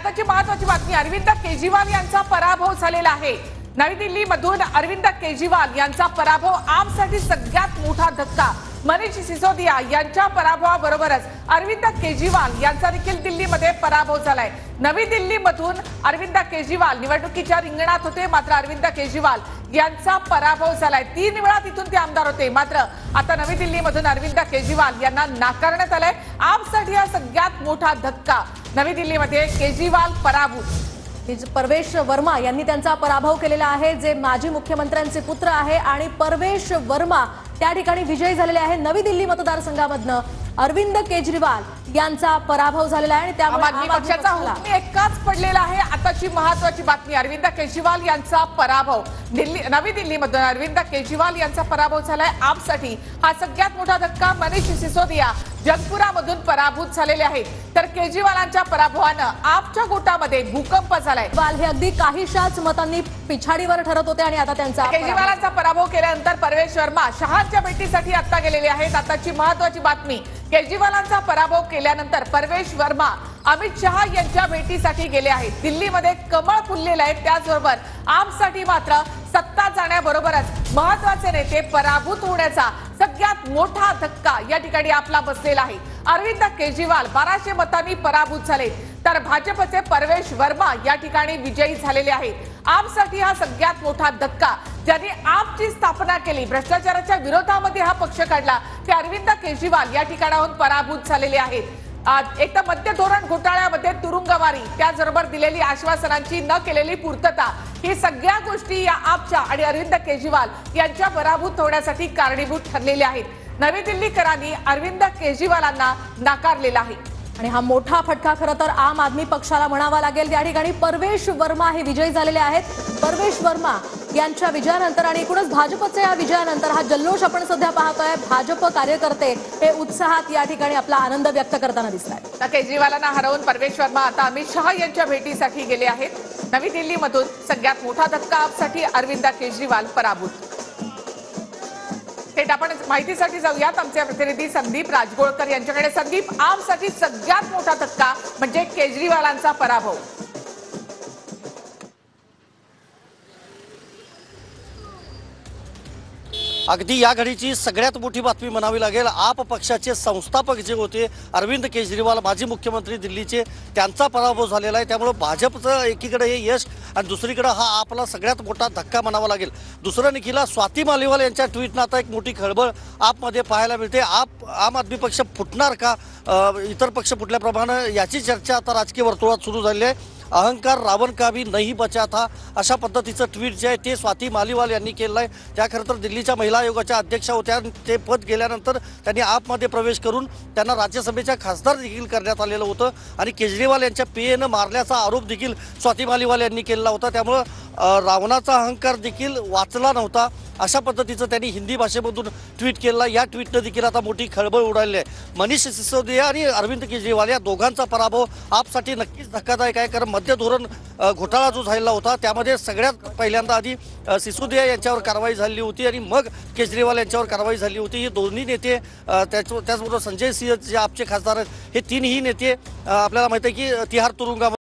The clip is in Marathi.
आताची महत्त्वाची बातमी, अरविंद केजरीवाल यांचा पराभव झालेला आहे। नवी दिल्लीमधून अरविंद केजरीवाल यांचा पराभव आमसाठी सगळ्यात मोठा धक्का। मनीष सिसोदिया यांच्या पराभवाबरोबरच अरविंद केजरीवाल यांचा देखील दिल्लीमध्ये पराभव झालाय। नवी दिल्लीमधून अरविंद केजरीवाल निवडणुकीच्या रिंगणात होते, मात्र अरविंद केजरीवाल यांचा पराभव झालाय। 3 वेळा तिथून ते आमदार होते, मात्र आता नवी दिल्लीमधून अरविंद केजरीवाल यांना नाकारण्यात आलंय। आपसाठी हा सगळ्यात मोठा धक्का। नवी दिल्लीमध्ये केजरीवाल पराभूत। परवेश वर्मा यांनी त्यांचा पराभव केलेला आहे, जे माजी मुख्यमंत्र्यांचे पुत्र आहे आणि परवेश वर्मा त्या ठिकाणी विजयी झालेले आहे। नवी दिल्ली मतदारसंघामधनं अरविंद केजरीवाल यांचा पराभव झालेला आहे आणि त्यामुळे आम आदमी पक्षाचा हुकमी एकाच पडलेला आहे। आताची महत्त्वाची बातमी, अरविंद केजरीवाल यांचा पराभव। नवी दिल्लीमधून अरविंद केजरीवाल यांचा पराभव झालाय। आपसाठी हा सगळ्यात मोठा धक्का। मनीष सिसोदिया जगपुरामधून पराभूत झालेले आहेत, तर केजरीवालांच्या पराभवानं आपच्या गोटामध्ये भूकंप झालाय। हे अगदी काहीशाच मतांनी पिछाडीवर ठरत होते आणि आता त्यांचा केजरीवालांचा पराभव केल्यानंतर परवेश वर्मा शहांच्या भेटीसाठी आता गेलेले आहेत। आताची महत्त्वाची बातमी, केजरीवालांचा पराभव केल्यानंतर परवेश वर्मा अमित शहा यांच्या भेटीसाठी गेले आहेत। दिल्लीमध्ये कमळ फुललेलं आहे, त्याचबरोबर आपसाठी मात्र सत्ता जाण्याबरोबरच महत्त्वाचे नेते पराभूत होण्याचा सगळ्यात मोठा धक्का या ठिकाणी आपला बसलेला आहे। अरविंद केजरीवाल 1200 मतांनी पराभूत झाले, तर भाजपचे परवेश वर्मा या ठिकाणी विजयी झालेले आहेत। आपसाठी हा सगळ्यात मोठा धक्का। ज्यांनी आपची स्थापना केली, भ्रष्टाचाराच्या विरोधामध्ये हा पक्ष काढला, ते अरविंद केजरीवाल या ठिकाणाहून पराभूत झालेले आहेत। एक तर मद्य धोरण घोटाळ्यामध्ये तुरुंगवारी, त्याचबरोबर दिलेली आश्वासनांची न केलेली पूर्तता, ही सगळ्या गोष्टी या आपच्या आणि अरविंद केजरीवाल यांच्या पराभूत होण्यासाठी कारणीभूत ठरलेल्या आहेत। नवी दिल्लीकरांनी अरविंद केजरीवालांना नाकारलेला आहे आणि हा मोठा फटका खरं तर आम आदमी पक्षाला म्हणावा लागेल। त्या ठिकाणी परवेश वर्मा हे विजयी झालेले आहेत। परवेश वर्मा यांच्या विजयानंतर आणि एकूणच भाजपच्या या विजयानंतर हा जल्लोष आपण सध्या पाहतोय। भाजप कार्यकर्ते हे उत्साहात या ठिकाणी आपला आनंद व्यक्त करताना दिसतात। तर केजरीवालांना हरवून परवेश वर्मा आता अमित शहा यांच्या भेटीसाठी गेले आहेत। नवी दिल्लीमधून सगळ्यात मोठा धक्का आपसाठी, अरविंद केजरीवाल पराभूत। थेट आपण माहितीसाठी जाऊयात आमचे प्रतिनिधी संदीप राजगोळकर यांच्याकडे। संदीप, आमसाठी सगळ्यात मोठा धक्का म्हणजे केजरीवालांचा पराभव। अगदी या घडीची सगळ्यात मोठी बातमी म्हणावी लागेल। आप पक्षाचे संस्थापक जे होते अरविंद केजरीवाल, माजी मुख्यमंत्री दिल्लीचे, त्यांचा पराभव झालेला आहे। त्यामुळे भाजपचं एकीकडे हे यश आणि दुसरीकडे हा आपला सगळ्यात मोठा धक्का म्हणावा लागेल। दुसरं निखिला, स्वाती मालिवाल यांच्या ट्विटनं आता एक मोठी खळबळ आपमध्ये पाहायला मिळते। आम आदमी पक्ष फुटणार का, इतर पक्ष फुटल्याप्रमाणे याची चर्चा आता राजकीय वर्तुळात सुरू झाली आहे। अहंकार रावण का भी नहीं बचा था, अशा पद्धतीचं ट्विट जे आहे ते स्वाती मालिवाल यांनी केलं आहे। त्या खरं तर दिल्लीच्या महिला आयोगाच्या अध्यक्षा होत्या, ते पद गेल्यानंतर त्यांनी आपमध्ये प्रवेश करून त्यांना राज्यसभेच्या खासदार देखील करण्यात आलेलं होतं आणि केजरीवाल यांच्या पेनं मारल्याचा आरोप देखील स्वाती मालिवाल यांनी केलेला होता। त्यामुळं रावणाचा अहंकार देखील वाचला नव्हता, अशा पद्धतीचं त्यांनी हिंदी भाषेमधून ट्विट केलं। या ट्विटनं देखील आता मोठी खळबळ उडाली आहे। मनीष सिसोदिया आणि अरविंद केजरीवाल या दोघांचा पराभव आपसाठी नक्कीच धक्कादायक आहे, कारण मद्य धोरण घोटाळा जो झालेला होता त्यामध्ये सगळ्यात पहिल्यांदा आधी सिसोदिया यांच्यावर कारवाई झाली होती आणि मग केजरीवाल यांच्यावर कारवाई झाली होती। हे दोन्ही नेते, त्याचबरोबर संजय सिंह जे आपचे खासदार आहेत, हे 3ही नेते आपल्याला माहिती आहे की तिहार तुरुंगामध्ये